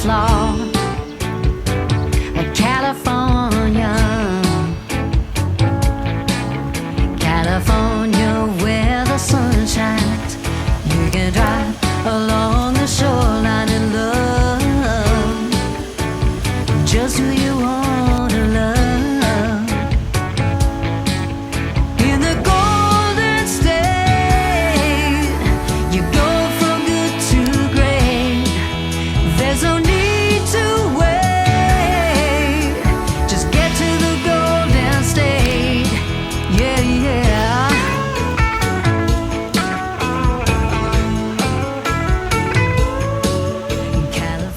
floor. California, California, where the sun shines. You can drive along the shoreline and love just who you want to love. In the Golden State, you go from good to great. There's no